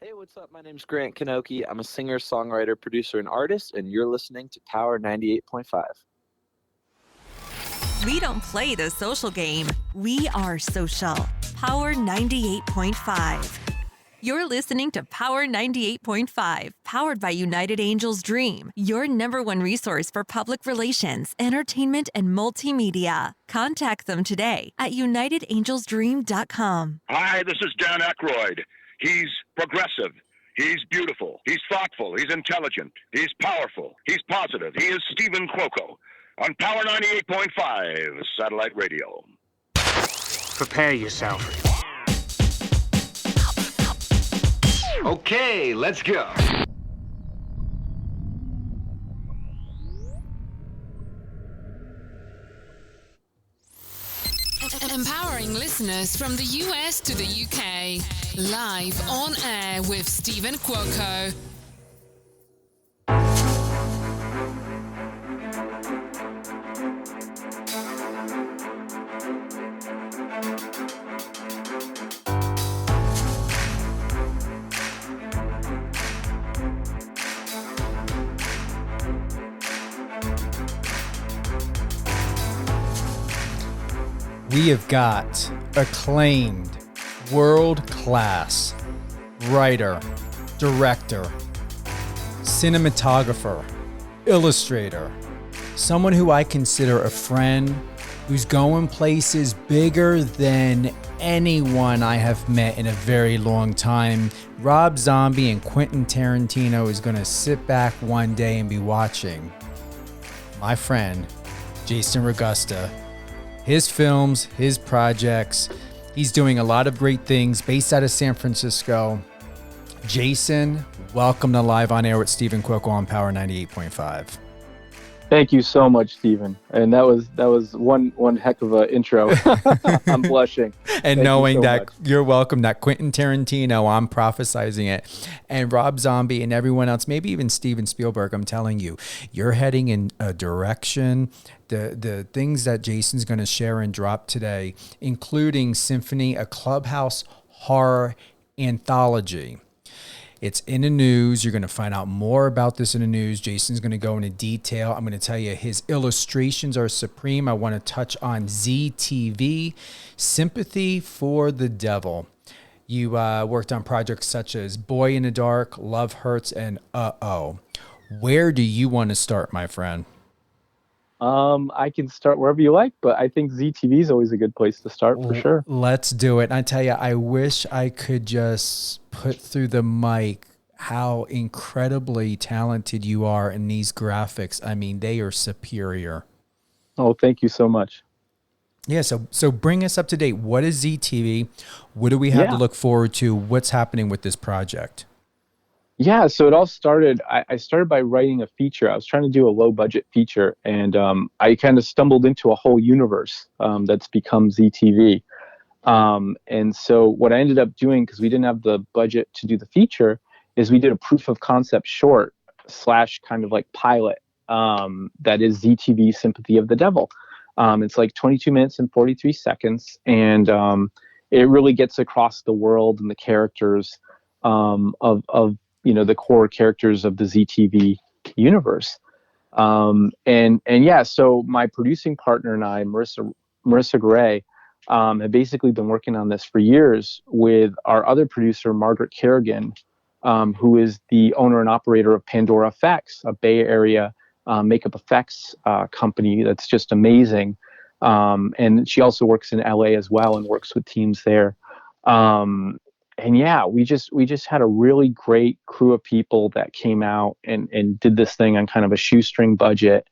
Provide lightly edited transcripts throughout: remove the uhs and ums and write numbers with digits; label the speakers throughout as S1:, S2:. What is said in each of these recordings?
S1: Hey, what's up? My name's Grant Kanoki. I'm a singer, songwriter, producer, and artist, and you're listening to Power 98.5.
S2: We don't play the social game. We are social. Power 98.5. You're listening to Power 98.5, powered by United Angels Dream, your number one resource for public relations, entertainment, and multimedia. Contact them today at unitedangelsdream.com.
S3: Hi, this is Dan Aykroyd. He's progressive. He's beautiful. He's thoughtful. He's intelligent. He's powerful. He's positive. He is Stephen Cuoco on Power 98.5 Satellite Radio.
S4: Prepare yourself.
S5: Okay, let's go.
S6: Empowering listeners from the US to the UK. Live on air with Stephen Cuoco.
S7: We have got acclaimed, world-class writer, director, cinematographer, illustrator, someone who I consider a friend, who's going places bigger than anyone I have met in a very long time. Rob Zombie and Quentin Tarantino is going to sit back one day and be watching my friend, Jason Ragosta, his films, his projects. He's doing a lot of great things based out of San Francisco. Jason, welcome to Live on Air with Stephen Cuoco on Power 98.5.
S8: Thank you so much, Stephen. And that was one heck of an intro. I'm blushing.
S7: And
S8: Thank
S7: knowing
S8: you so
S7: that
S8: much.
S7: you're welcome, that Quentin Tarantino, I'm prophesizing it, and Rob Zombie and everyone else, maybe even Steven Spielberg, I'm telling you, you're heading in a direction. The things that Jason's going to share and drop today, including Symphony, a Clubhouse horror anthology. It's in the news. You're going to find out more about this in the news. Jason's going to go into detail. I'm going to tell you his illustrations are supreme. I want to touch on ZTV, Sympathy for the Devil. You worked on projects such as Boy in the Dark, Love Hurts, and Uh-Oh. Where do you want to start, my friend?
S8: I can start wherever you like, but I think ZTV is always a good place to start for sure.
S7: Let's do it. And I tell you, I wish I could just put through the mic how incredibly talented you are in these graphics. I mean, they are superior.
S8: Oh, thank you so much.
S7: Yeah, so bring us up to date. What is ZTV? What do we have to look forward to? What's happening with this project?
S8: Yeah, so it all started, I started by writing a feature. I was trying to do a low budget feature, and I kind of stumbled into a whole universe that's become ZTV. And so what I ended up doing, because we didn't have the budget to do the feature, is we did a proof of concept short / kind of like pilot that is ZTV Sympathy of the Devil. It's like 22 minutes and 43 seconds, and it really gets across the world and the characters of the core characters of the ZTV universe. And yeah, so my producing partner and I, Marissa Gray, have basically been working on this for years with our other producer, Margaret Kerrigan, who is the owner and operator of Pandora Effects, a Bay Area makeup effects company that's just amazing. And she also works in LA as well and works with teams there. And yeah, we just had a really great crew of people that came out and did this thing on kind of a shoestring budget.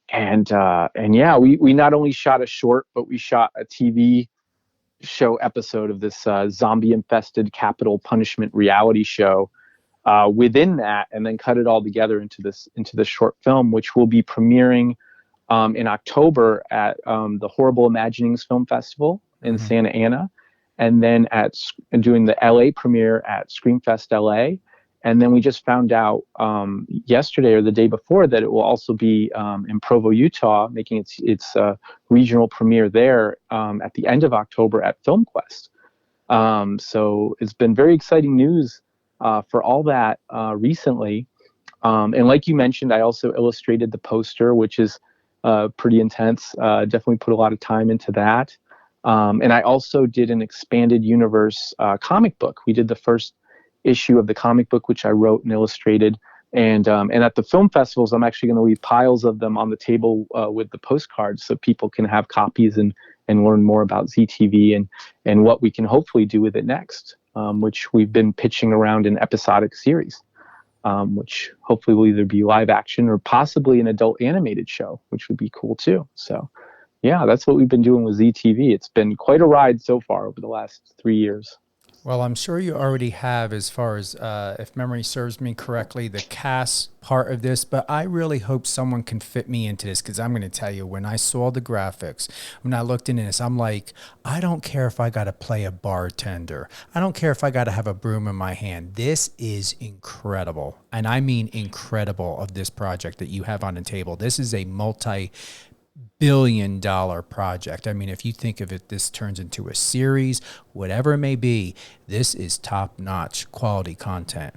S8: And yeah, we not only shot a short, but we shot a TV show episode of this zombie infested capital punishment reality show within that, and then cut it all together into this short film, which will be premiering in October at the Horrible Imaginings Film Festival in Santa Ana. And then doing the LA premiere at Screamfest LA. And then we just found out yesterday or the day before that it will also be in Provo, Utah, making its regional premiere there at the end of October at FilmQuest. So it's been very exciting news for all that recently. And like you mentioned, I also illustrated the poster, which is pretty intense. Definitely put a lot of time into that. And I also did an expanded universe comic book. We did the first issue of the comic book, which I wrote and illustrated. And at the film festivals, I'm actually going to leave piles of them on the table with the postcards so people can have copies and learn more about ZTV and what we can hopefully do with it next, which we've been pitching around an episodic series, which hopefully will either be live action or possibly an adult animated show, which would be cool too. So yeah, that's what we've been doing with ZTV. It's been quite a ride so far over the last 3 years.
S7: Well, I'm sure you already have, as far as, if memory serves me correctly, the cast part of this, but I really hope someone can fit me into this, because I'm going to tell you, when I saw the graphics, when I looked into this, I'm like, I don't care if I got to play a bartender. I don't care if I got to have a broom in my hand. This is incredible. And I mean incredible of this project that you have on the table. This is a multi-billion-dollar project. I mean, if you think of it, this turns into a series, whatever it may be, this is top-notch quality content.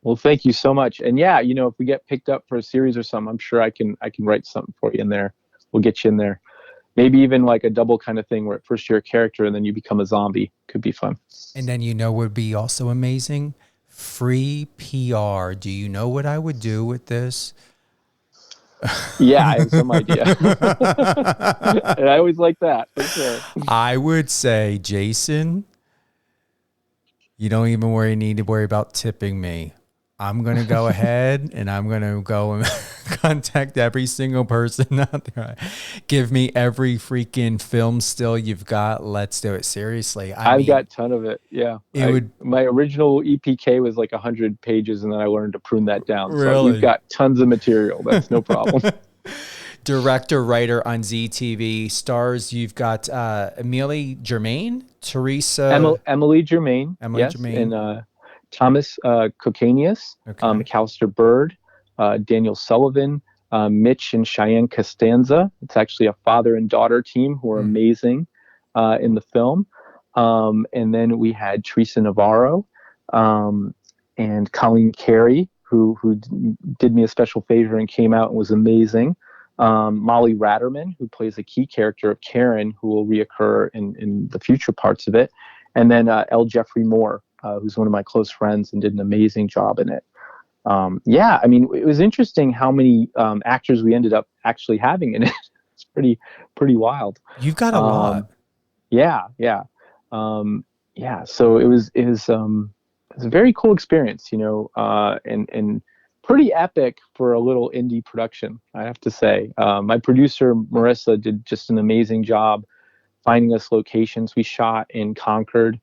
S8: Well, thank you so much. And yeah, if we get picked up for a series or something, I'm sure I can write something for you in there. We'll get you in there. Maybe even like a double kind of thing where at first you're a character and then you become a zombie. Could be fun.
S7: And then would be also amazing? Free PR. Do you know what I would do with this?
S8: Yeah, I have some idea. And I always like that. For sure.
S7: I would say, Jason, you don't even need to worry about tipping me. I'm going to go ahead and I'm going to go and contact every single person out there. Give me every freaking film still you've got. Let's do it. Seriously.
S8: I've got a ton of it. Yeah. My original EPK was like 100 pages, and then I learned to prune that down.
S7: Really?
S8: So we've got tons of material. That's no problem.
S7: Director, writer on ZTV. Stars, you've got Emily Germain, Teresa.
S8: Emily Germain.
S7: Emily Germain.
S8: And Thomas Kokanius,
S7: Okay.
S8: McAllister Bird, Daniel Sullivan, Mitch and Cheyenne Costanza. It's actually a father and daughter team who are amazing in the film. And then we had Teresa Navarro and Colleen Carey, who did me a special favor and came out and was amazing. Molly Ratterman, who plays a key character of Karen, who will reoccur in the future parts of it. And then L. Jeffrey Moore, who's one of my close friends and did an amazing job in it. Yeah, I mean, it was interesting how many actors we ended up actually having in it. It's pretty wild.
S7: You've got a lot.
S8: Yeah. So it was a very cool experience, and pretty epic for a little indie production, I have to say. My producer, Marissa, did just an amazing job finding us locations. We shot in Concord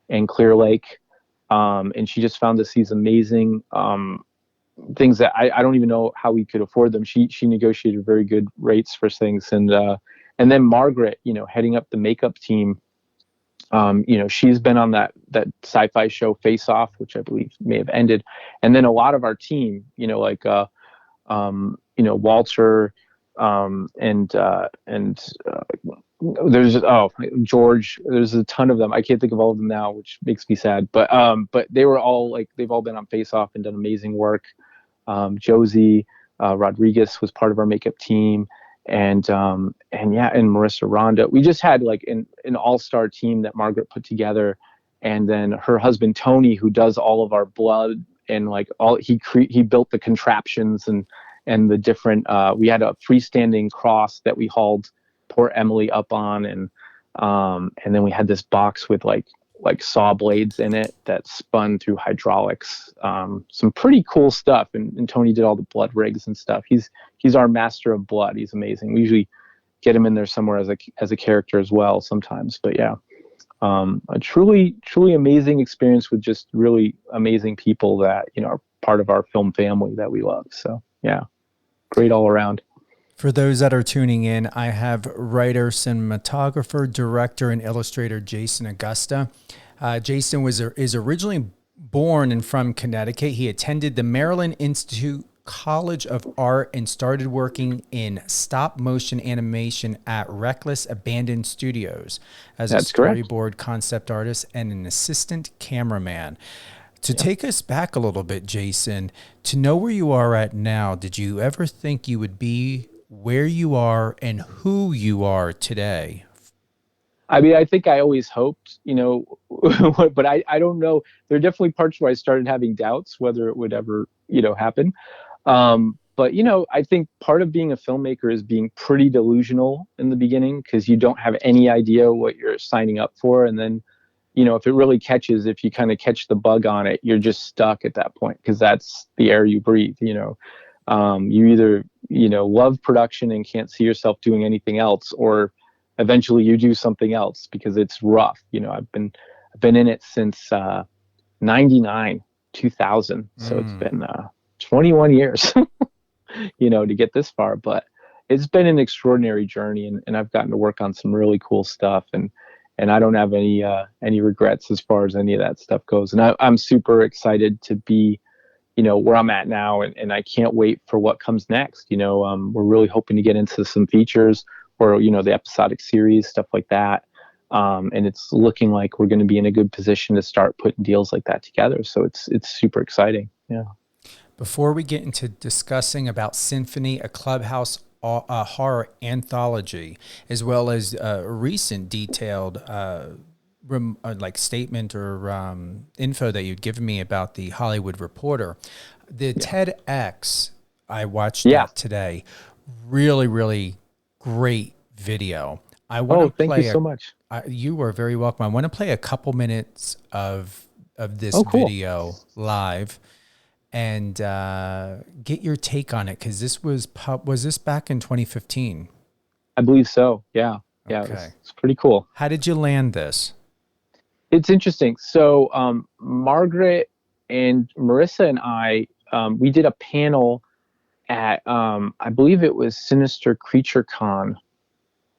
S8: and Clear Lake. And she just found us these amazing things that I don't even know how we could afford them. She negotiated very good rates for things. And then Margaret, heading up the makeup team, she's been on that sci-fi show Face Off, which I believe may have ended. And then a lot of our team, like Walter, and there's George, there's a ton of them. I can't think of all of them now, which makes me sad, but they were all they've all been on Face Off and done amazing work. Josie Rodriguez was part of our makeup team, and Marissa Ronda. We just had an all-star team that Margaret put together, and then her husband Tony, who does all of our blood and he built the contraptions and the different. We had a freestanding cross that we hauled poor Emily up on, and then we had this box with like saw blades in it that spun through hydraulics. Some pretty cool stuff, and Tony did all the blood rigs and stuff. He's our master of blood. He's amazing. We usually get him in there somewhere as a character as well sometimes, but yeah, a truly amazing experience with just really amazing people that are part of our film family that we love. So yeah, great all around.
S7: For those that are tuning in, I have writer, cinematographer, director, and illustrator Jason Ragosta. Jason is originally born and from Connecticut. He attended the Maryland Institute College of Art and started working in stop motion animation at Reckless Abandoned Studios as a storyboard concept artist and an assistant cameraman. To take us back a little bit, Jason, to know where you are at now, did you ever think you would be where you are and who you are today?
S8: I mean, I think I always hoped, but I don't know. There are definitely parts where I started having doubts whether it would ever, happen. But, I think part of being a filmmaker is being pretty delusional in the beginning because you don't have any idea what you're signing up for. And then, if it really catches, if you kind of catch the bug on it, you're just stuck at that point because that's the air you breathe, You either, love production and can't see yourself doing anything else, or eventually you do something else because it's rough. I've been in it since 99, 2000. So it's been 21 years, to get this far. But it's been an extraordinary journey, and I've gotten to work on some really cool stuff. And I don't have any regrets as far as any of that stuff goes. And I'm super excited to be, where I'm at now, and I can't wait for what comes next. We're really hoping to get into some features or, the episodic series, stuff like that. And it's looking like we're going to be in a good position to start putting deals like that together. So it's super exciting. Yeah.
S7: Before we get into discussing about Symphony, a Clubhouse horror anthology, as well as a recent detailed statement or info that you'd given me about the Hollywood Reporter, the TEDx, I watched that today. Really, really great video. I want to
S8: thank you so much.
S7: You are very welcome. I want to play a couple minutes of this video live and get your take on it, because this was this back in 2015?
S8: I believe so. Yeah.
S7: Okay.
S8: It's pretty cool.
S7: How did you land this?
S8: It's interesting. So Margaret and Marissa and I, we did a panel at I believe it was Sinister Creature Con,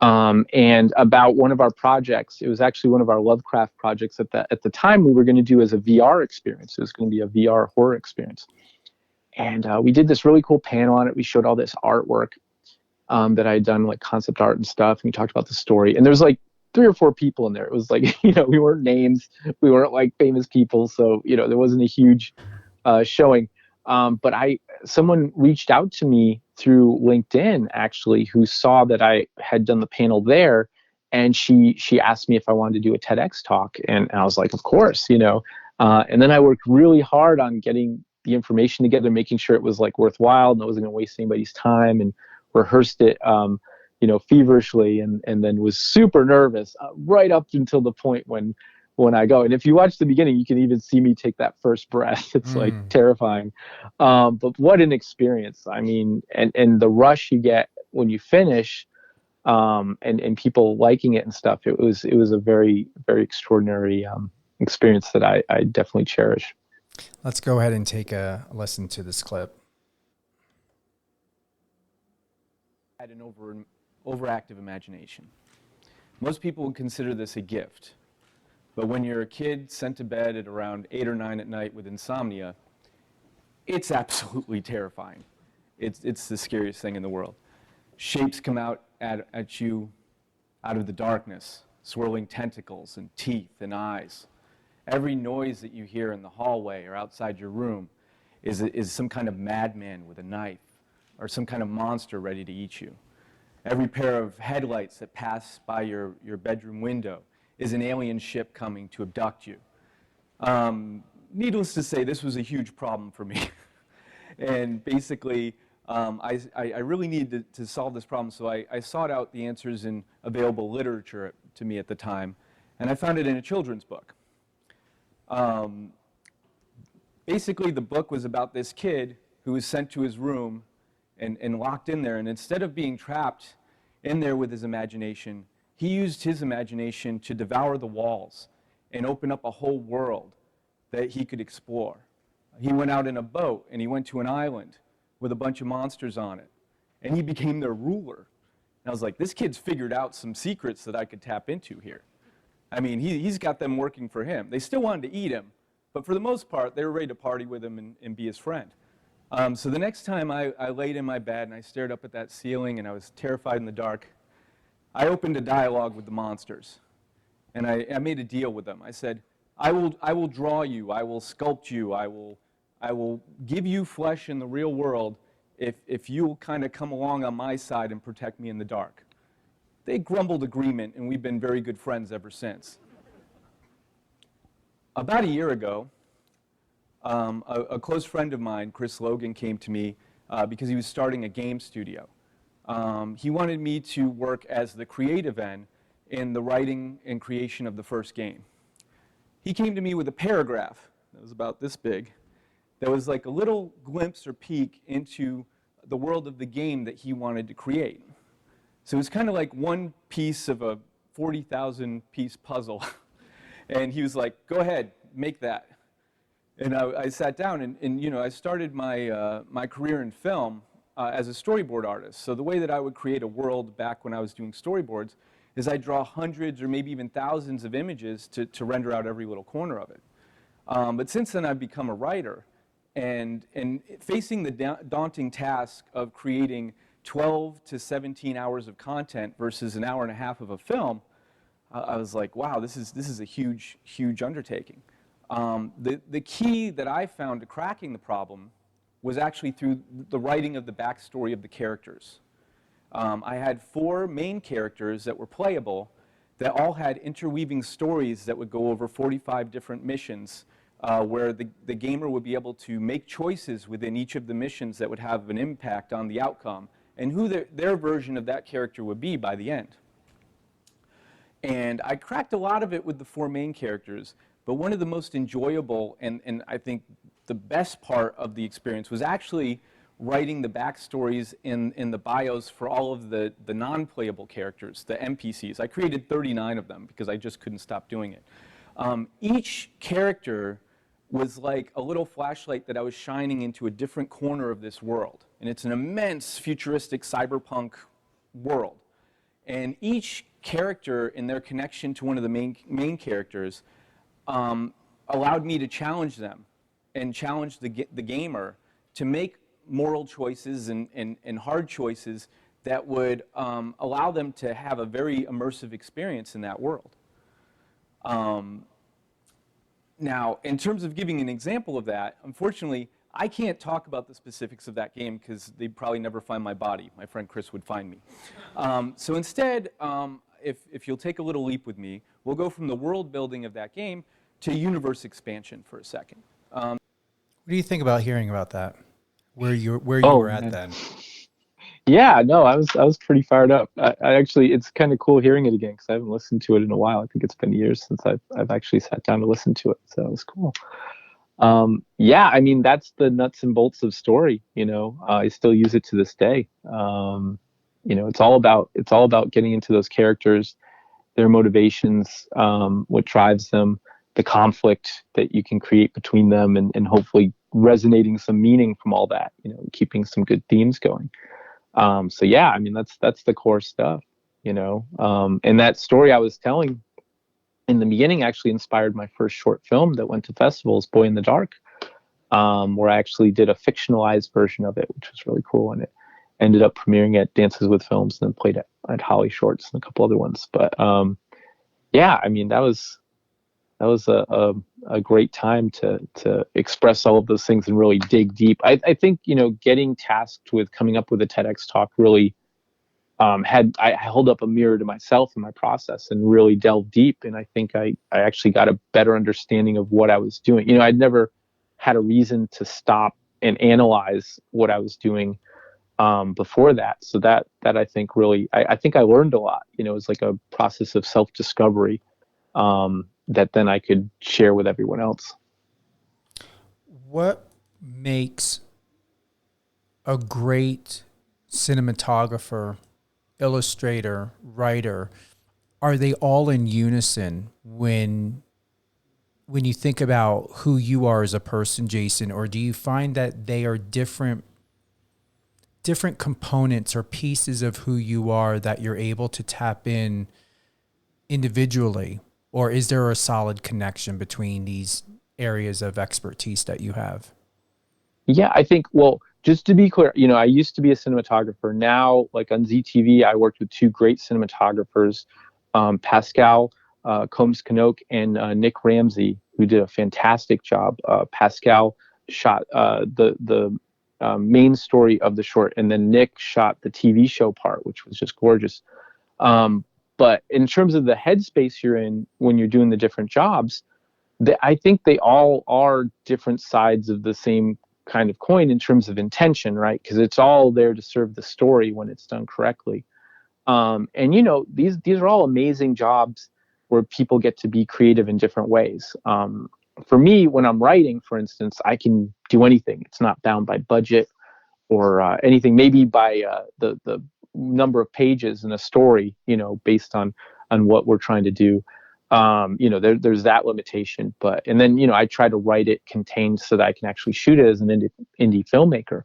S8: and about one of our projects. It was actually one of our Lovecraft projects at the time we were going to do as a VR experience. It was going to be a VR horror experience. And we did this really cool panel on it. We showed all this artwork that I had done, like concept art and stuff. And we talked about the story. And there's like 3 or 4 people in there. It was like, we weren't names. We weren't like famous people. So, there wasn't a huge showing. But someone reached out to me through LinkedIn, actually, who saw that I had done the panel there. And she asked me if I wanted to do a TEDx talk. And I was like, of course, and then I worked really hard on getting the information together, making sure it was like worthwhile and it wasn't going to waste anybody's time, and rehearsed it, feverishly, and then was super nervous right up until the point when I go. And if you watch the beginning, you can even see me take that first breath. It's like terrifying. But what an experience. I mean, and the rush you get when you finish, and people liking it and stuff. It was a very, very extraordinary experience that I definitely cherish.
S7: Let's go ahead and take a listen to this clip.
S5: I had an overactive imagination. Most people would consider this a gift. But when you're a kid sent to bed at around 8 or 9 at night with insomnia, it's absolutely terrifying. It's the scariest thing in the world. Shapes come out at you out of the darkness, swirling tentacles and teeth and eyes. Every noise that you hear in the hallway or outside your room is some kind of madman with a knife or some kind of monster ready to eat you. Every pair of headlights that pass by your bedroom window is an alien ship coming to abduct you. Needless to say, this was a huge problem for me. And basically, I really needed to solve this problem, so I sought out the answers in available literature to me at the time, and I found it in a children's book. Basically, the book was about this kid who was sent to his room and locked in there, and instead of being trapped in there with his imagination, he used his imagination to devour the walls and open up a whole world that he could explore. He went out in a boat, and he went to an island with a bunch of monsters on it, and he became their ruler. And I was like, this kid's figured out some secrets that I could tap into here. I mean, he's got them working for him. They still wanted to eat him, but for the most part, they were ready to party with him and be his friend. So the next time I laid in my bed and I stared up at that ceiling and I was terrified in the dark, I opened a dialogue with the monsters. And I made a deal with them. I said, I will draw you, I will sculpt you, I will give you flesh in the real world if you'll kind of come along on my side and protect me in the dark. They grumbled agreement, and we've been very good friends ever since. About a year ago, a close friend of mine, Chris Logan, came to me because he was starting a game studio. He wanted me to work as the creative end in the writing and creation of the first game. He came to me with a paragraph that was about this big, that was like a little glimpse or peek into the world of the game that he wanted to create. So it was kind of like one piece of a 40,000 piece puzzle. And he was like, go ahead, make that. And I sat down and you know, I started my career in film as a storyboard artist. So the way that I would create a world back when I was doing storyboards is I'd draw hundreds or maybe even thousands of images to render out every little corner of it. But since then I've become a writer, and facing the daunting task of creating 12 to 17 hours of content versus an hour and a half of a film, I was like, wow, this is a huge, huge undertaking. The key that I found to cracking the problem was actually through the writing of the backstory of the characters. I had 4 main characters that were playable that all had interweaving stories that would go over 45 different missions where the gamer would be able to make choices within each of the missions that would have an impact on the outcome and who their version of that character would be by the end. And I cracked a lot of it with the 4 main characters, but one of the most enjoyable and I think the best part of the experience was actually writing the backstories in the bios for all of the non-playable characters, the NPCs. I created 39 of them because I just couldn't stop doing it. Each character was like a little flashlight that I was shining into a different corner of this world. And it's an immense futuristic cyberpunk world. And each character in their connection to one of the main characters allowed me to challenge them and challenge the gamer to make moral choices and hard choices that would allow them to have a very immersive experience in that world. Now, in terms of giving an example of that, unfortunately, I can't talk about the specifics of that game because they'd probably never find my body. My friend Chris would find me. So instead, if you'll take a little leap with me, we'll go from the world building of that game to universe expansion for a second.
S7: What do you think about hearing about that? Where you were at then?
S8: Yeah, no, I was pretty fired up. I actually, it's kind of cool hearing it again because I haven't listened to it in a while. I think it's been years since I've actually sat down to listen to it. So it was cool. Yeah, I mean, that's the nuts and bolts of story. You know, I still use it to this day. You know, it's all about getting into those characters, their motivations, what drives them, the conflict that you can create between them, and hopefully resonating some meaning from all that. You know, keeping some good themes going. So yeah, I mean, that's the core stuff. You know, and that story I was telling in the beginning actually inspired my first short film that went to festivals, Boy in the Dark, where I actually did a fictionalized version of it, which was really cool. And it ended up premiering at Dances with Films and then played at Holly Shorts and a couple other ones. But yeah, I mean, that was a great time to express all of those things and really dig deep. I think, you know, getting tasked with coming up with a TEDx talk really I held up a mirror to myself in my process and really delved deep. And I think I actually got a better understanding of what I was doing. You know, I'd never had a reason to stop and analyze what I was doing before that. So that I think really, I think I learned a lot. You know, it was like a process of self-discovery that then I could share with everyone else.
S7: What makes a great cinematographer, illustrator, writer? Are they all in unison when you think about who you are as a person, Jason, or do you find that they are different components or pieces of who you are that you're able to tap in individually? Or is there a solid connection between these areas of expertise that you have?
S8: Yeah, I think, well, just to be clear, you know, I used to be a cinematographer. Now, like on ZTV, I worked with 2 great cinematographers, Pascal Combs Kanoke and Nick Ramsey, who did a fantastic job. Pascal shot the main story of the short, and then Nick shot the TV show part, which was just gorgeous. But in terms of the headspace you're in when you're doing the different jobs, I think they all are different sides of the same kind of coin in terms of intention, right? Because it's all there to serve the story when it's done correctly. And these are all amazing jobs where people get to be creative in different ways. For me, when I'm writing, for instance, I can do anything. It's not bound by budget or anything. Maybe by the number of pages in a story, based on what we're trying to do. There's that limitation. And then I try to write it contained so that I can actually shoot it as an indie filmmaker.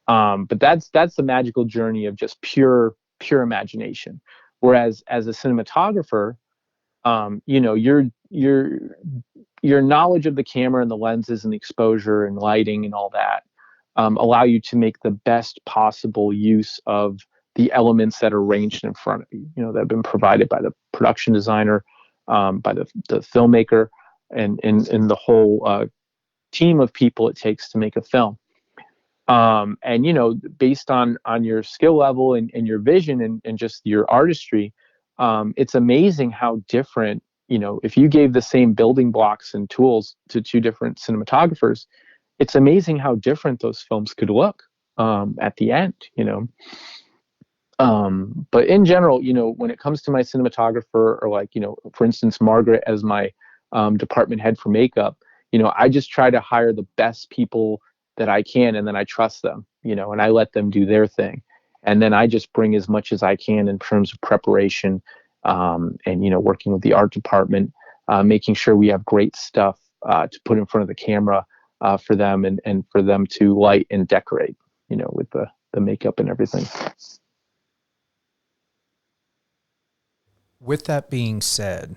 S8: But that's the magical journey of just pure imagination. Whereas as a cinematographer, your knowledge of the camera and the lenses and the exposure and lighting and all that allow you to make the best possible use of the elements that are arranged in front of you, that have been provided by the production designer, by the filmmaker, and the whole team of people it takes to make a film. And based on your skill level and your vision and just your artistry, it's amazing how different, if you gave the same building blocks and tools to two different cinematographers, it's amazing how different those films could look at the end. But in general, when it comes to my cinematographer, or for instance, Margaret as my department head for makeup, I just try to hire the best people that I can, and then I trust them, and I let them do their thing. And then I just bring as much as I can in terms of preparation, and, working with the art department, making sure we have great stuff to put in front of the camera for them, and for them to light and decorate, with the makeup and everything.
S7: With that being said,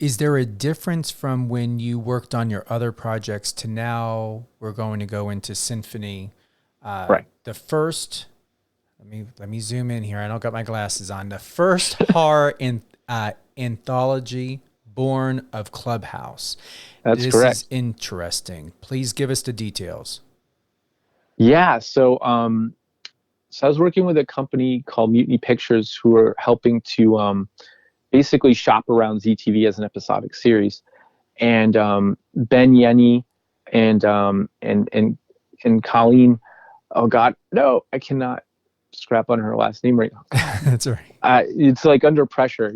S7: is there a difference from when you worked on your other projects to now we're going to go into Symphony?
S8: Right.
S7: The first, let me zoom in here. I don't got my glasses on. The first horror anthology born of Clubhouse.
S8: That's correct.
S7: This is interesting. Please give us the details.
S8: Yeah. So I was working with a company called Mutiny Pictures, who are helping to basically shop around ZTV as an episodic series. And Ben Yenny and Colleen, oh God, no, I cannot scrap on her last name right now.
S7: That's all right.
S8: It's like under pressure,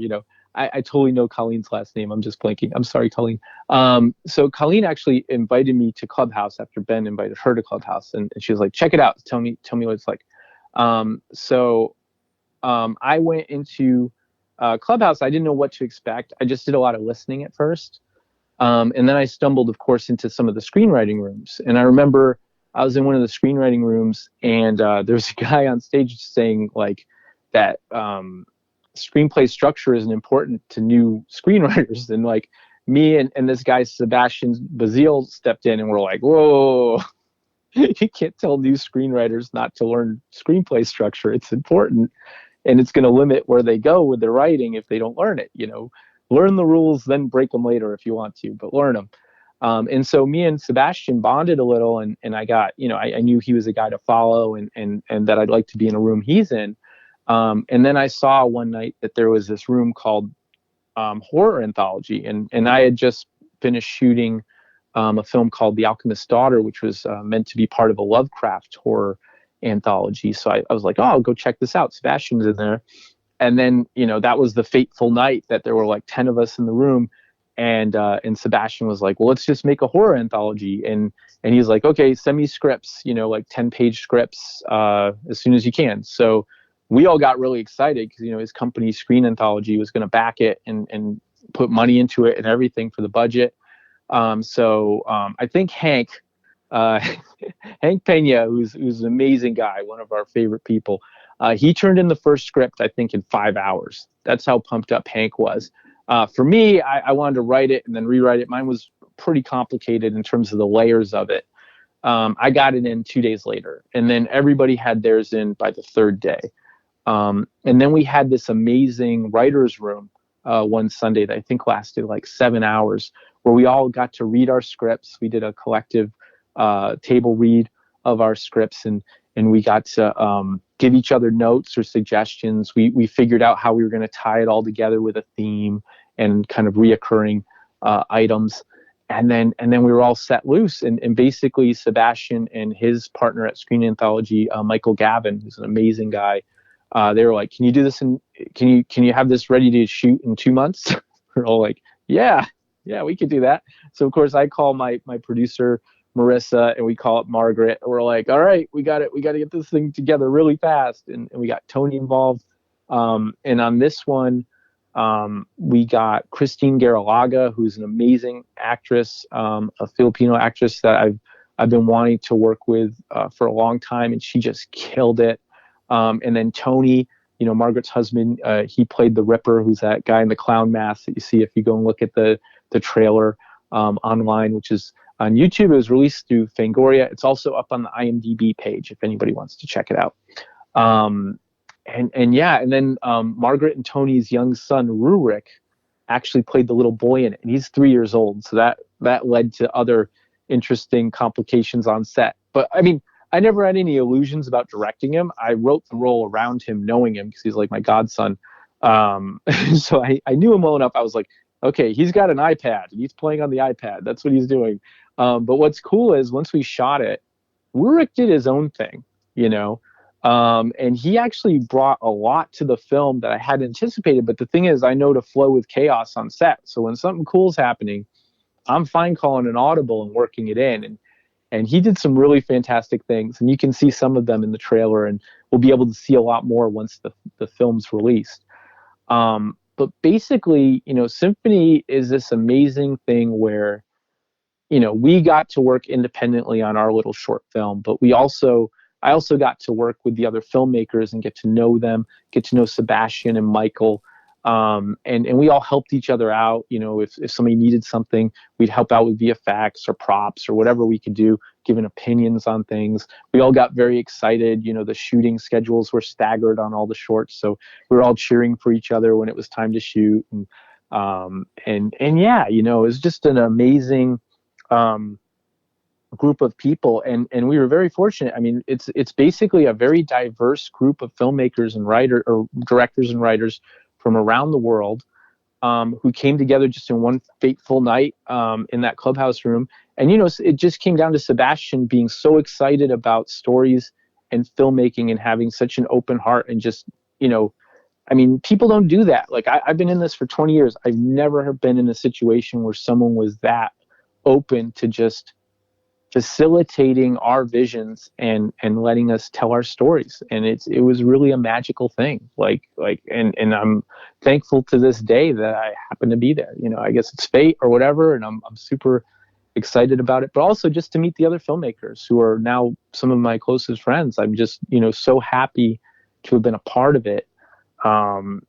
S8: I totally know Colleen's last name. I'm just blanking. I'm sorry, Colleen. So Colleen actually invited me to Clubhouse after Ben invited her to Clubhouse, and she was like, check it out. Tell me what it's like. So I went into Clubhouse. I didn't know what to expect. I just did a lot of listening at first. And then I stumbled, of course, into some of the screenwriting rooms. And I remember I was in one of the screenwriting rooms, and there's a guy on stage saying that screenplay structure isn't important to new screenwriters. And me and this guy, Sebastian Bazile, stepped in, and we're like, whoa, you can't tell new screenwriters not to learn screenplay structure. It's important. And it's going to limit where they go with their writing if they don't learn it. Learn the rules, then break them later if you want to, but learn them. And so me and Sebastian bonded a little, and I got, I knew he was a guy to follow, and that I'd like to be in a room he's in. And then I saw one night that there was this room called Horror Anthology, and I had just finished shooting a film called The Alchemist's Daughter, which was meant to be part of a Lovecraft horror anthology. So I was like, oh, I'll go check this out. Sebastian's in there. And then, that was the fateful night that there were 10 of us in the room. And Sebastian was like, well, let's just make a horror anthology. And he's like, okay, send me scripts, 10-page scripts as soon as you can. So we all got really excited because, his company Screen Anthology was going to back it and put money into it and everything for the budget. So I think Hank Pena, who's an amazing guy, one of our favorite people, he turned in the first script, I think, in 5 hours. That's how pumped up Hank was. For me, I wanted to write it and then rewrite it. Mine was pretty complicated in terms of the layers of it. I got it in 2 days later, and then everybody had theirs in by the third day. And then we had this amazing writer's room one Sunday that I think lasted like 7 hours, where we all got to read our scripts. We did a collective table read of our scripts, and we got to give each other notes or suggestions. We figured out how we were going to tie it all together with a theme and kind of reoccurring items. And then we were all set loose. And basically Sebastian and his partner at Screen Anthology, Michael Gavin, who's an amazing guy, they were like, "Can you do this? Can you have this ready to shoot in 2 months?" We're all like, "Yeah, we could do that." So of course I call my producer Marissa, and we call up Margaret. And we're like, "All right, we got it. We got to get this thing together really fast." And we got Tony involved. And on this one, we got Christine Garalaga, who's an amazing actress, a Filipino actress that I've been wanting to work with for a long time, and she just killed it. And then Tony, Margaret's husband, he played the Ripper, who's that guy in the clown mask that you see if you go and look at the trailer online, which is on YouTube. It was released through Fangoria. It's also up on the IMDb page if anybody wants to check it out. And then Margaret and Tony's young son, Rurik, actually played the little boy in it, and he's 3 years old. So that led to other interesting complications on set. But I mean, I never had any illusions about directing him. I wrote the role around him, knowing him, because he's like my godson. So I knew him well enough. I was like, okay, he's got an iPad and he's playing on the iPad. That's what he's doing. But what's cool is once we shot it, Rurik did his own thing, and he actually brought a lot to the film that I hadn't anticipated. But the thing is, I know to flow with chaos on set. So when something cool's happening, I'm fine calling an audible and working it in. And he did some really fantastic things, and you can see some of them in the trailer, and we'll be able to see a lot more once the film's released. But basically, Symphony is this amazing thing where, we got to work independently on our little short film, but I also got to work with the other filmmakers and get to know them, get to know Sebastian and Michael. And we all helped each other out. If somebody needed something, we'd help out with VFX or props or whatever we could do, giving opinions on things. We all got very excited. The shooting schedules were staggered on all the shorts, so we were all cheering for each other when it was time to shoot. And yeah, it was just an amazing group of people, and we were very fortunate. I mean, it's basically a very diverse group of filmmakers and directors and writers from around the world, who came together just in one fateful night in that clubhouse room. And, it just came down to Sebastian being so excited about stories and filmmaking and having such an open heart and just, I mean, people don't do that. Like I've been in this for 20 years. I've never been in a situation where someone was that open to just facilitating our visions and letting us tell our stories. And it was really a magical thing. And I'm thankful to this day that I happen to be there. I guess it's fate or whatever. And I'm super excited about it, but also just to meet the other filmmakers who are now some of my closest friends. I'm just, so happy to have been a part of it. So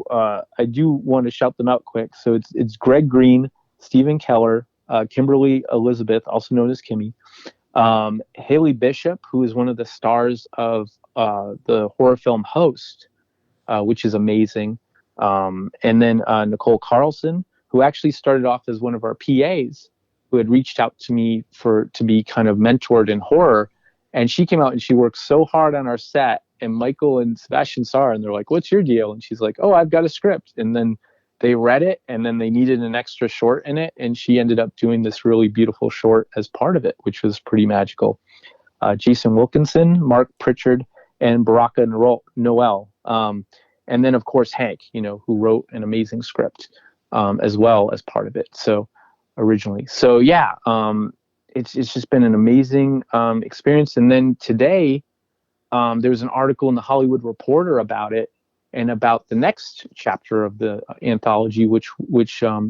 S8: I do want to shout them out quick. So it's Greg Green, Stephen Keller, Kimberly Elizabeth, also known as Kimmy, Haley Bishop, who is one of the stars of the horror film Host, which is amazing, and then Nicole Carlson, who actually started off as one of our PAs, who had reached out to me to be kind of mentored in horror, and she came out and she worked so hard on our set, and Michael and Sebastian saw her and they're like, "What's your deal?" And she's like, "Oh, I've got a script," and then they read it, and then they needed an extra short in it, and she ended up doing this really beautiful short as part of it, which was pretty magical. Jason Wilkinson, Mark Pritchard, and Baraka Noel. And then, of course, Hank, who wrote an amazing script as well as part of it. So originally. So, yeah, it's just been an amazing experience. And then today, there was an article in the Hollywood Reporter about it, and about the next chapter of the anthology, which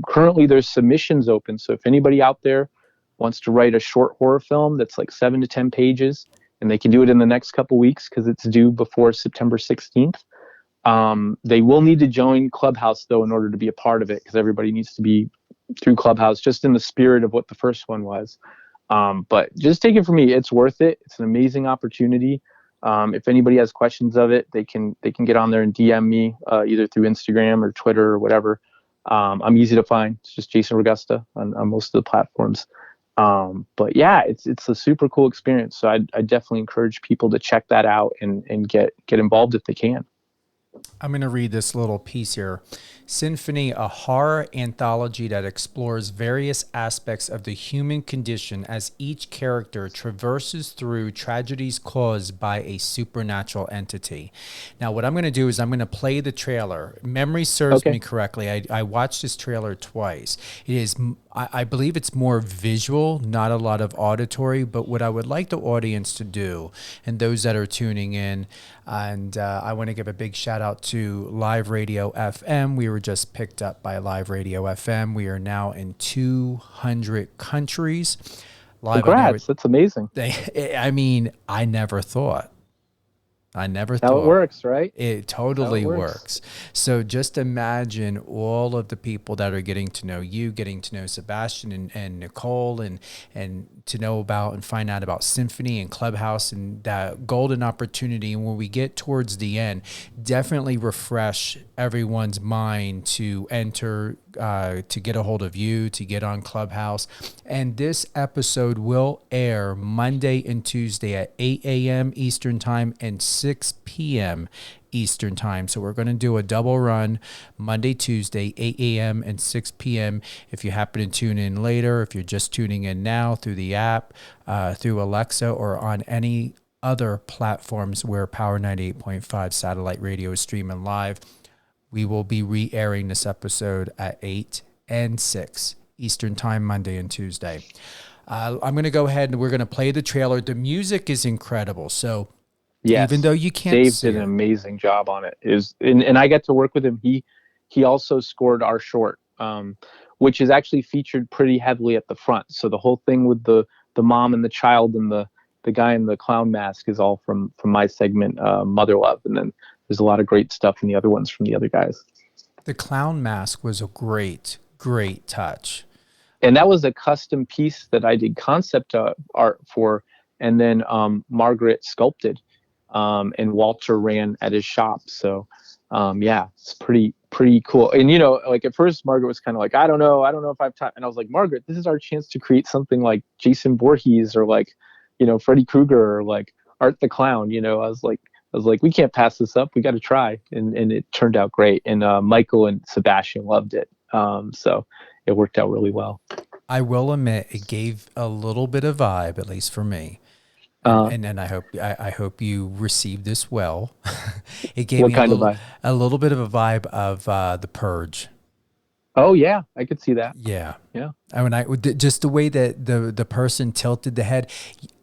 S8: currently there's submissions open. So if anybody out there wants to write a short horror film that's like 7 to 10 pages, and they can do it in the next couple weeks because it's due before September 16th, they will need to join Clubhouse, though, in order to be a part of it, because everybody needs to be through Clubhouse, just in the spirit of what the first one was. But just take it from me, it's worth it. It's an amazing opportunity. If anybody has questions of it, they can get on there and DM me either through Instagram or Twitter or whatever. I'm easy to find. It's just Jason Ragosta on most of the platforms. But yeah, it's a super cool experience. So I definitely encourage people to check that out and get involved if they can.
S7: I'm going to read this little piece here. Symphony, a horror anthology that explores various aspects of the human condition as each character traverses through tragedies caused by a supernatural entity. Now, what I'm going to do is I'm going to play the trailer. Memory serves me correctly. I watched this trailer twice. It is, I believe it's more visual, not a lot of auditory, but what I would like the audience to do, and those that are tuning in, and I want to give a big shout out to Live Radio FM. We were just picked up by Live Radio FM. We are now in 200 countries.
S8: Congrats, that's amazing.
S7: I mean, I never thought. How it
S8: works, right?
S7: It totally works. So just imagine all of the people that are getting to know you, getting to know Sebastian and Nicole, and to know about and find out about Symphony and Clubhouse and that golden opportunity. And when we get towards the end, definitely refresh everyone's mind to enter, to get a hold of you, to get on Clubhouse. And this episode will air Monday and Tuesday at 8 a.m. Eastern Time and 6 p.m. Eastern Time. So we're going to do a double run Monday, Tuesday, 8 a.m. and 6 p.m. If you happen to tune in later, if you're just tuning in now through the app, through Alexa, or on any other platforms where Power 98.5 satellite radio is streaming live, we will be re-airing this episode at 8 and 6 Eastern Time, Monday and Tuesday. I'm going to go ahead and we're going to play the trailer. The music is incredible. So
S8: yes,
S7: even though you can't
S8: Dave
S7: see
S8: did an amazing job on it. And I got to work with him. He also scored our short, which is actually featured pretty heavily at the front. So the whole thing with the mom and the child and the guy in the clown mask is all from my segment, Mother Love. And then there's a lot of great stuff in the other ones from the other guys. The
S7: clown mask was a great touch.
S8: And that was a custom piece that I did concept art for. And then Margaret sculpted. And Walter ran at his shop. So, yeah, it's pretty cool. And, like at first Margaret was kind of like, I don't know if I have time. And I was like, Margaret, this is our chance to create something like Jason Voorhees or like, Freddy Krueger or like Art the Clown. I was like, we can't pass this up. We got to try. And it turned out great. And Michael and Sebastian loved it. So it worked out really well.
S7: I will admit it gave a little bit of vibe, at least for me. And I hope you received this well. It gave me a little bit of a vibe of The Purge.
S8: Oh yeah, I could see that.
S7: Yeah.
S8: I
S7: mean, just the way that the person tilted the head.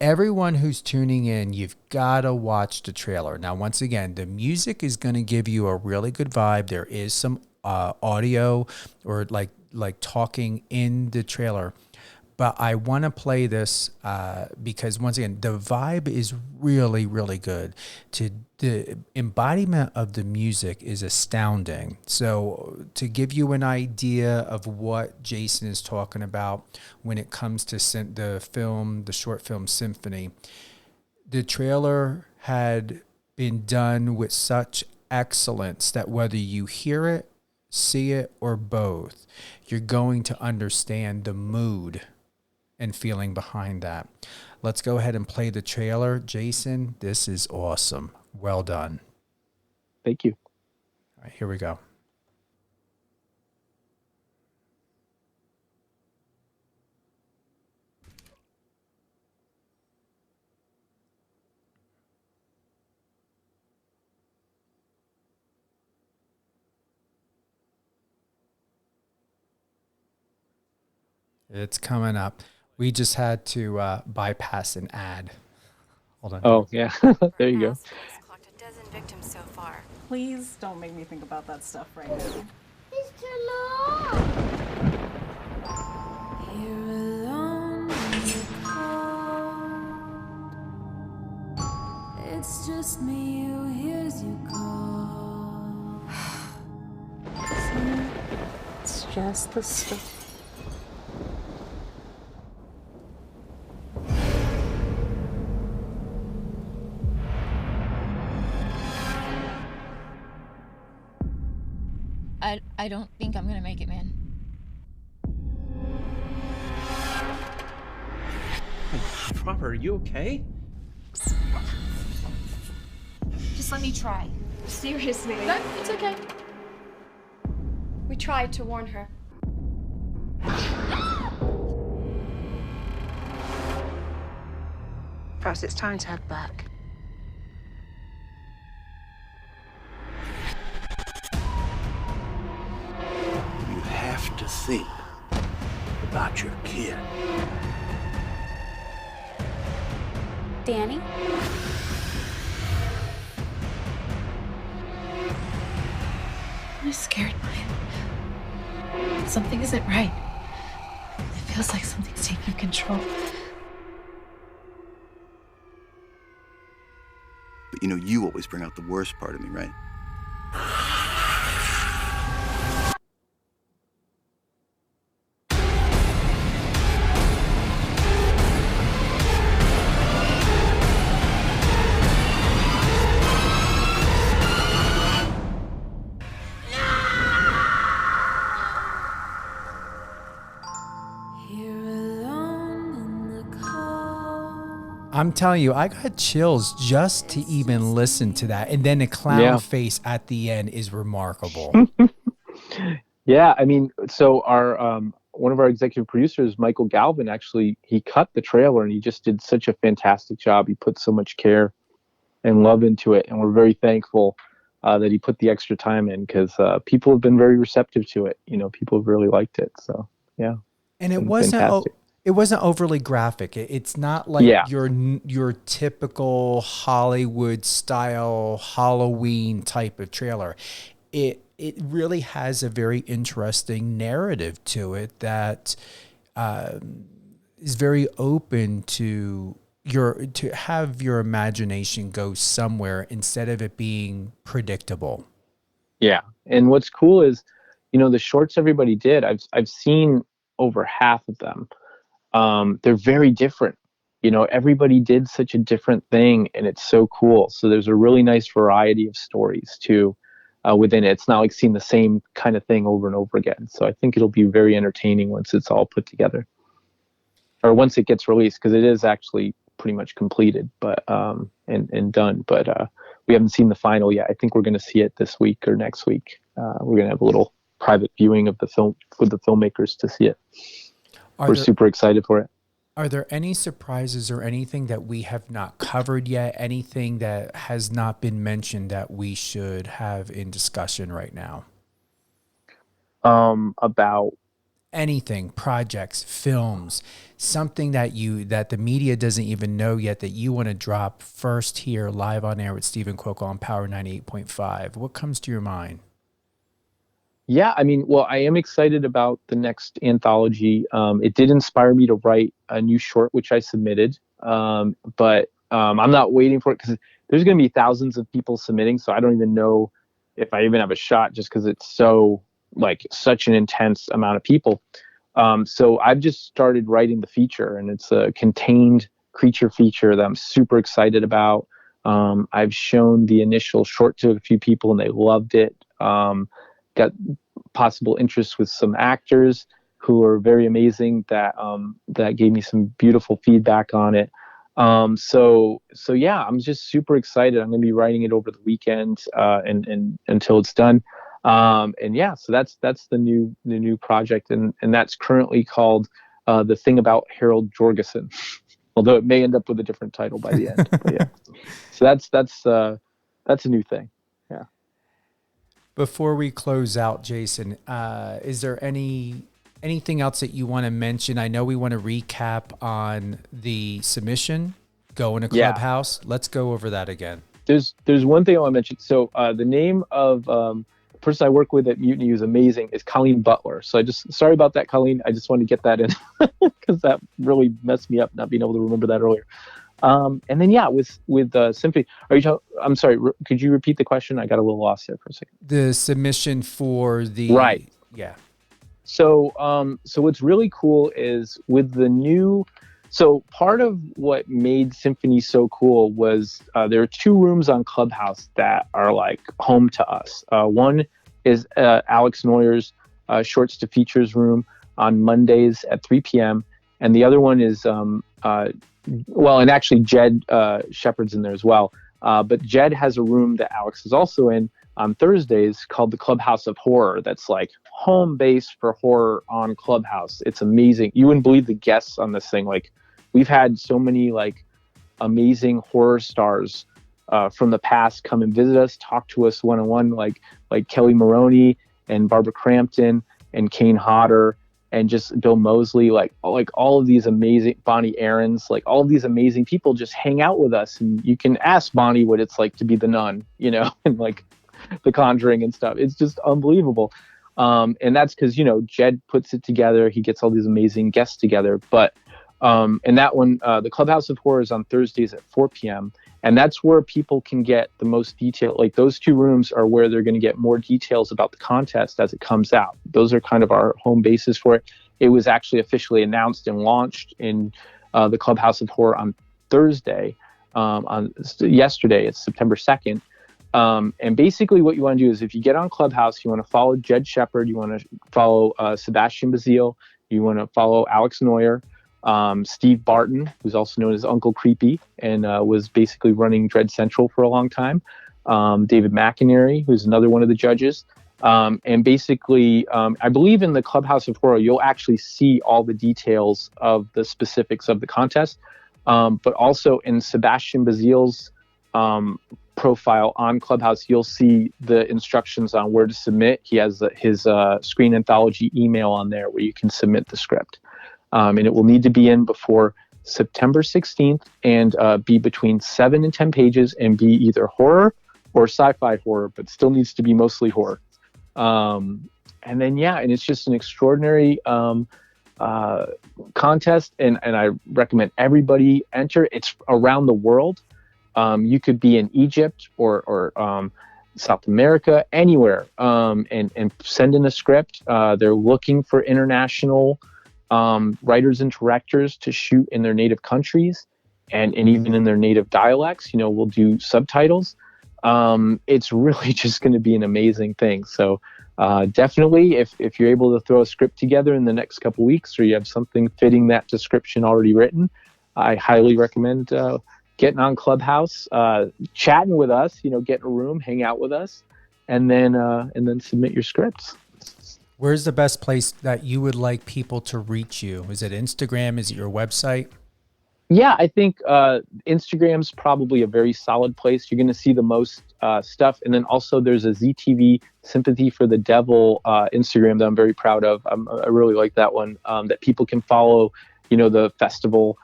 S7: Everyone who's tuning in, you've got to watch the trailer. Now, once again, the music is going to give you a really good vibe. There is some audio or like talking in the trailer. But I want to play this because, once again, the vibe is really, really good. The embodiment of the music is astounding. So to give you an idea of what Jason is talking about when it comes to the short film Symphony, the trailer had been done with such excellence that whether you hear it, see it, or both, you're going to understand the mood and feeling behind that. Let's go ahead and play the trailer. Jason, this is awesome. Well done.
S8: Thank you.
S7: All right, here we go. It's coming up. We just had to bypass an ad. Hold on.
S8: Oh, yeah. There you go.
S9: Clocked a dozen victims so far.
S10: Please don't make me think about that stuff right now.
S9: It's too long. Here alone in the cold. It's just me who hears you call.
S10: It's just the stuff.
S11: I don't think I'm gonna make it, man.
S12: Robert, are you okay?
S11: Just let me try.
S13: Seriously. No, it's okay. We tried to warn her.
S10: Perhaps it's time to head back.
S14: You have to think about your kid.
S13: Danny?
S10: I'm scared by him. Something isn't right. It feels like something's taking control.
S14: But you know, you always bring out the worst part of me, right?
S7: I'm telling you, I got chills just to even listen to that. And then the clown face at the end is remarkable.
S8: Yeah, I mean, so our one of our executive producers, Michael Galvin, actually, he cut the trailer and he just did such a fantastic job. He put so much care and love into it, and we're very thankful that he put the extra time in, because people have been very receptive to it. You know, people have really liked it. So yeah,
S7: and it
S8: wasn't.
S7: wasn't. It wasn't overly graphic. It's not like your typical Hollywood style Halloween type of trailer. It really has a very interesting narrative to it that is very open to have your imagination go somewhere instead of it being predictable.
S8: Yeah, and what's cool is, you know, the shorts everybody did. I've seen over half of them. They're very different. You know, everybody did such a different thing, and it's so cool. So there's a really nice variety of stories too within it. It's not like seeing the same kind of thing over and over again. So I think it'll be very entertaining once it's all put together, or once it gets released, because it is actually pretty much completed, but and done. But we haven't seen the final yet. I think we're going to see it this week or next week. We're going to have a little private viewing of the film with the filmmakers to see it. We're super excited for it.
S7: Are there any surprises or anything that we have not covered yet? Anything that has not been mentioned that we should have in discussion right now?
S8: About
S7: anything, projects, films, something that the media doesn't even know yet that you want to drop first here live on air with Stephen Cuoco on Power 98.5. What comes to your mind?
S8: Yeah, I mean, well, I am excited about the next anthology. It did inspire me to write a new short, which I submitted. But I'm not waiting for it, because there's going to be thousands of people submitting. So I don't even know if I even have a shot, just because it's such an intense amount of people. So I've just started writing the feature, and it's a contained creature feature that I'm super excited about. I've shown the initial short to a few people, and they loved it. Got possible interest with some actors who are very amazing that gave me some beautiful feedback on it. So yeah, I'm just super excited. I'm going to be writing it over the weekend and until it's done. And yeah, so that's the new project, and that's currently called The Thing About Harold Jorgensen, although it may end up with a different title by the end. But yeah, so that's a new thing. Yeah.
S7: Before we close out, Jason, is there anything else that you want to mention? I know we want to recap on the submission, go in a Clubhouse. Let's go over that again.
S8: There's one thing I want to mention. So the name of the person I work with at Mutiny, who's amazing, is Colleen Butler. So sorry about that, Colleen. I just wanted to get that in because that really messed me up not being able to remember that earlier. And then with Symphony, I'm sorry, could you repeat the question? I got a little lost there for a second.
S7: The submission for the
S8: right.
S7: Yeah.
S8: So what's really cool is with the new. So part of what made Symphony so cool was there are two rooms on Clubhouse that are like home to us. One is Alex Noyer's Shorts to Features room on Mondays at 3 p.m. And the other one is, and actually Jed Shepard's in there as well. But Jed has a room that Alex is also in on Thursdays called the Clubhouse of Horror. That's like home base for horror on Clubhouse. It's amazing. You wouldn't believe the guests on this thing. Like, we've had so many like amazing horror stars from the past come and visit us, talk to us one-on-one, like Kelly Maroney and Barbara Crampton and Kane Hodder and just Bill Moseley, like all of these amazing, Bonnie Aarons, like all of these amazing people just hang out with us. And you can ask Bonnie what it's like to be the nun, you know, and like The Conjuring and stuff. It's just unbelievable. And that's because, you know, Jed puts it together. He gets all these amazing guests together. But and that one, the Clubhouse of Horror is on Thursdays at 4 p.m. And that's where people can get the most detail. Like, those two rooms are where they're going to get more details about the contest as it comes out. Those are kind of our home bases for it. It was actually officially announced and launched in the Clubhouse of Horror on Thursday, yesterday. It's September 2nd. And basically what you want to do is, if you get on Clubhouse, you want to follow Jed Shepard, you want to follow Sebastian Bazille, you want to follow Alex Noyer, Steve Barton, who's also known as Uncle Creepy and was basically running Dread Central for a long time, David McInerney, who's another one of the judges. And basically, I believe in the Clubhouse of Horror, you'll actually see all the details of the specifics of the contest. But also in Sebastian Bazille's profile on Clubhouse, you'll see the instructions on where to submit. He has his Screen Anthology email on there where you can submit the script. And it will need to be in before September 16th and be between 7 and 10 pages and be either horror or sci-fi horror, but still needs to be mostly horror. And then, and it's just an extraordinary contest, and I recommend everybody enter. It's around the world. You could be in Egypt or South America, anywhere, and send in a script. They're looking for international writers and directors to shoot in their native countries and even in their native dialects. You know, we'll do subtitles. It's really just going to be an amazing thing. So definitely, if you're able to throw a script together in the next couple weeks, or you have something fitting that description already written, I highly recommend getting on Clubhouse, chatting with us, you know, get in a room, hang out with us, and then submit your scripts.
S7: Where's the best place that you would like people to reach you? Is it Instagram? Is it your website?
S8: Yeah, I think Instagram's probably a very solid place. You're going to see the most stuff. And then also there's a ZTV Sympathy for the Devil Instagram that I'm very proud of. I really like that one, that people can follow, you know, the festival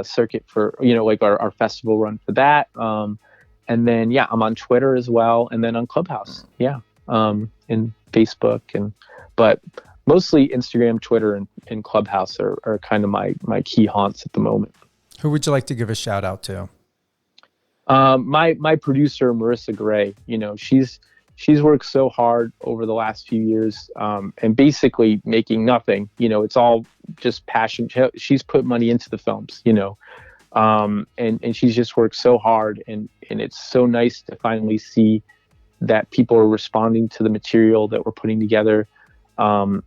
S8: circuit for, you know, like our festival run for that. And then, I'm on Twitter as well. And then on Clubhouse. And Facebook, but mostly Instagram, Twitter, and Clubhouse are kind of my key haunts at the moment.
S7: Who would you like to give a shout out to?
S8: My producer, Marissa Gray. You know, she's worked so hard over the last few years, and basically making nothing. You know, it's all just passion. She's put money into the films, you know, and she's just worked so hard, and it's so nice to finally see that people are responding to the material that we're putting together, and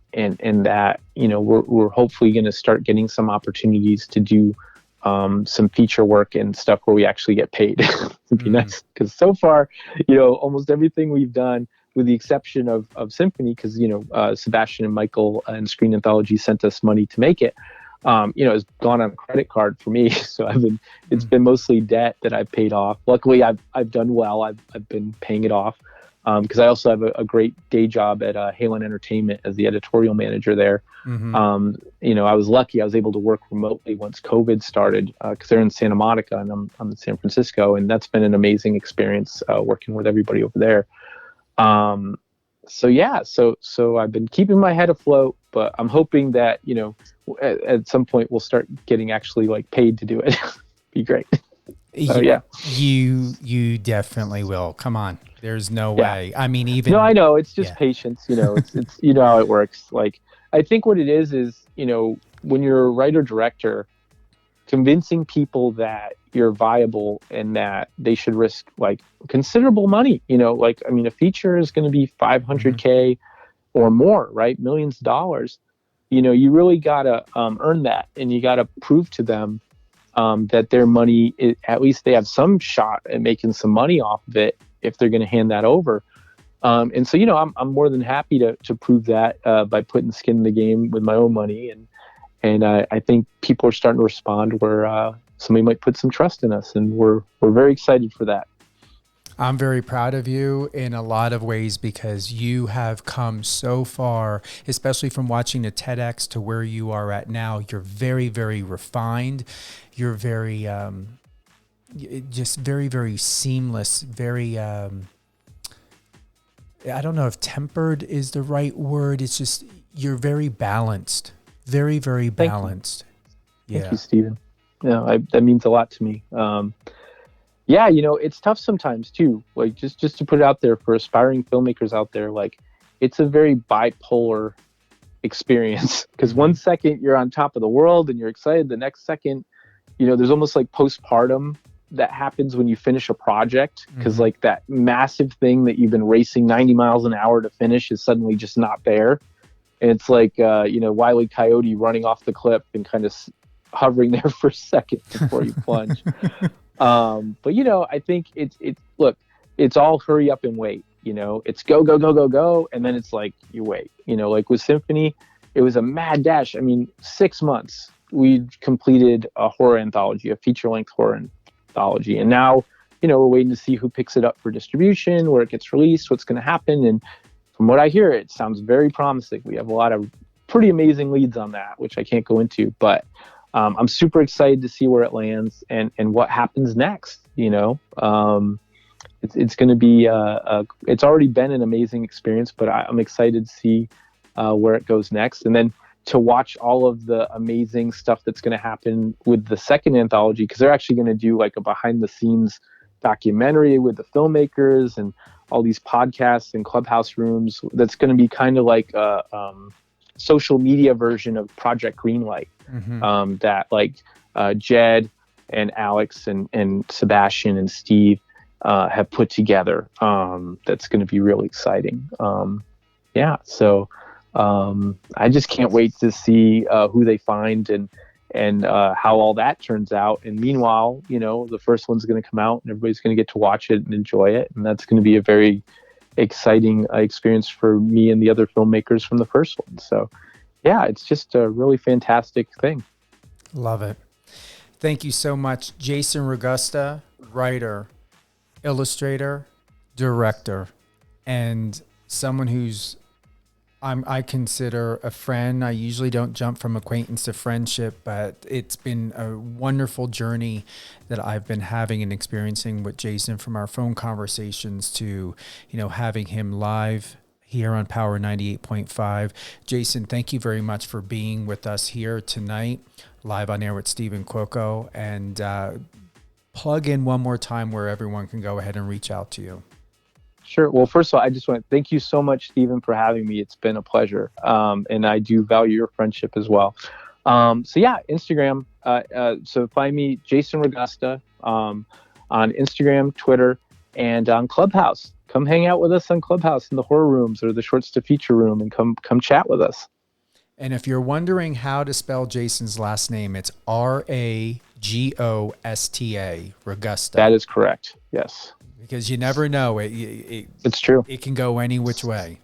S8: that, you know, we're hopefully going to start getting some opportunities to do some feature work and stuff where we actually get paid. It'd be nice, because so far, you know, almost everything we've done, with the exception of Symphony, because, you know, Sebastian and Michael and Screen Anthology sent us money to make it, you know, has gone on a credit card for me. So it's been mostly debt that I've paid off. Luckily, I've done well. I've been paying it off, because I also have a great day job at Halen Entertainment as the editorial manager there. You know, I was lucky. I was able to work remotely once COVID started, because they're in Santa Monica and I'm in San Francisco, and that's been an amazing experience working with everybody over there. So I've been keeping my head afloat, but I'm hoping that, you know, at some point we'll start getting actually like paid to do it. Be great.
S7: You definitely will. Come on. There's no way. I mean, even.
S8: No, I know. It's just patience, you know, it's, you know how it works. Like, I think what it is, you know, when you're a writer director, convincing people that you're viable and that they should risk like considerable money. Like, I mean, a feature is going to be 500K or more, right? Millions of dollars. You really got to earn that, and you got to prove to them that their money, at least they have some shot at making some money off of it if they're going to hand that over. And so, I'm more than happy to prove that by putting skin in the game with my own money. And I think people are starting to respond where somebody might put some trust in us, and we're very excited for that.
S7: I'm very proud of you in a lot of ways because you have come so far, especially from watching the TEDx to where you are at now. You're very, very refined. You're very, just very, very seamless, very, I don't know if tempered is the right word. It's just, you're very balanced, very, very balanced.
S8: Thank you, Stephen. That means a lot to me. Yeah, it's tough sometimes too. Like just to put it out there for aspiring filmmakers out there, like it's a very bipolar experience because one second you're on top of the world and you're excited. The next second, there's almost like postpartum that happens when you finish a project because like that massive thing that you've been racing 90 miles an hour to finish is suddenly just not there. And it's like, Wile E. Coyote running off the cliff and kind of hovering there for a second before you plunge. But I think it's all hurry up and wait. It's go, go, go, go, go. And then it's like, you wait, like with Symphony, it was a mad dash. I mean, 6 months we completed a horror anthology, a feature length horror anthology. And now, we're waiting to see who picks it up for distribution, where it gets released, what's going to happen. And from what I hear, it sounds very promising. We have a lot of pretty amazing leads on that, which I can't go into, but I'm super excited to see where it lands and what happens next. It's going to be, it's already been an amazing experience, but I'm excited to see where it goes next. And then to watch all of the amazing stuff that's going to happen with the second anthology, because they're actually going to do like a behind the scenes documentary with the filmmakers and all these podcasts and clubhouse rooms. That's going to be kind of like a social media version of Project Greenlight. That like Jed and Alex and Sebastian and Steve have put together. That's going to be really exciting. So I just can't wait to see who they find and how all that turns out. And meanwhile, the first one's going to come out and everybody's going to get to watch it and enjoy it. And that's going to be a very exciting experience for me and the other filmmakers from the first one. So yeah, it's just a really fantastic thing.
S7: Love it. Thank you so much, Jason Ragosta, writer, illustrator, director, and someone who's I consider a friend. I usually don't jump from acquaintance to friendship, but it's been a wonderful journey that I've been having and experiencing with Jason, from our phone conversations to, having him live here on Power 98.5. Jason, thank you very much for being with us here tonight, live on air with Stephen Cuoco, and plug in one more time where everyone can go ahead and reach out to you.
S8: Sure. Well, first of all, I just want to thank you so much, Stephen, for having me. It's been a pleasure. And I do value your friendship as well. So yeah, Instagram. So find me, Jason Ragosta, on Instagram, Twitter, and on Clubhouse. Come hang out with us on Clubhouse in the horror rooms or the shorts to feature room, and come chat with us.
S7: And if you're wondering how to spell Jason's last name, it's Ragosta, Ragosta.
S8: That is correct. Yes.
S7: Because you never know. It's
S8: true.
S7: It can go any which way.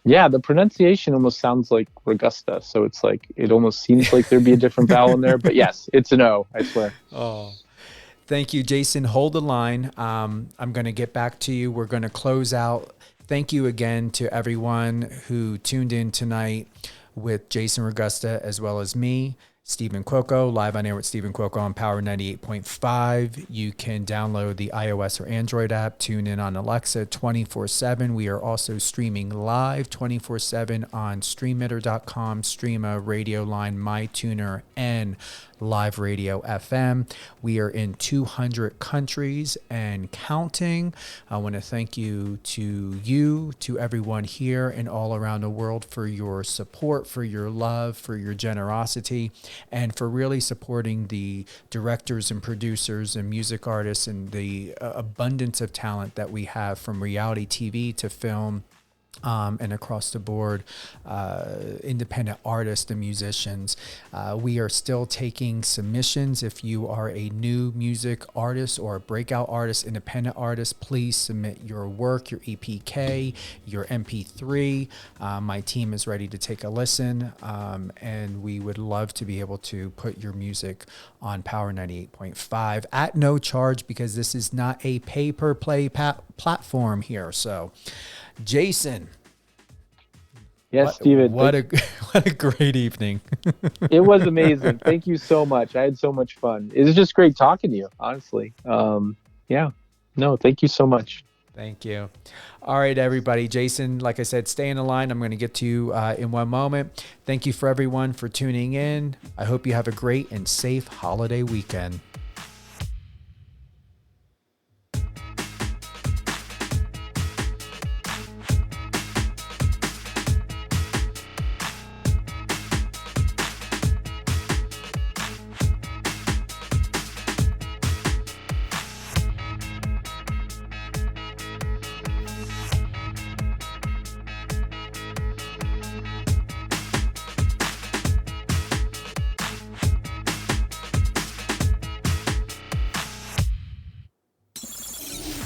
S8: Yeah, the pronunciation almost sounds like Ragosta. So it's like, it almost seems like there'd be a different vowel in there. But yes, it's an O, I swear.
S7: Oh, thank you, Jason. Hold the line. I'm going to get back to you. We're going to close out. Thank you again to everyone who tuned in tonight with Jason Ragosta, as well as me, Stephen Cuoco, live on air with Stephen Cuoco on Power 98.5. You can download the iOS or Android app, tune in on Alexa 24/7. We are also streaming live 24/7 on streamitter.com, Streama, Radio Line, MyTuner, and Live Radio FM. We are in 200 countries and counting. I want to thank you, to everyone here and all around the world, for your support, for your love, for your generosity. and for really supporting the directors and producers and music artists and the abundance of talent that we have from reality TV to film. And across the board, independent artists and musicians. We are still taking submissions. If you are a new music artist or a breakout artist, independent artist, please submit your work, your EPK, your MP3. My team is ready to take a listen, and we would love to be able to put your music on Power 98.5 at no charge, because this is not a pay-per-play platform here. So, Jason.
S8: Yes, Steven.
S7: What a great evening.
S8: It was amazing. Thank you so much. I had so much fun. It was just great talking to you, honestly. Yeah. No, thank you so much.
S7: Thank you. All right, everybody. Jason, like I said, stay in the line. I'm going to get to you in one moment. Thank you for everyone for tuning in. I hope you have a great and safe holiday weekend.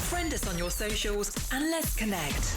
S2: Friend us on your socials and let's connect.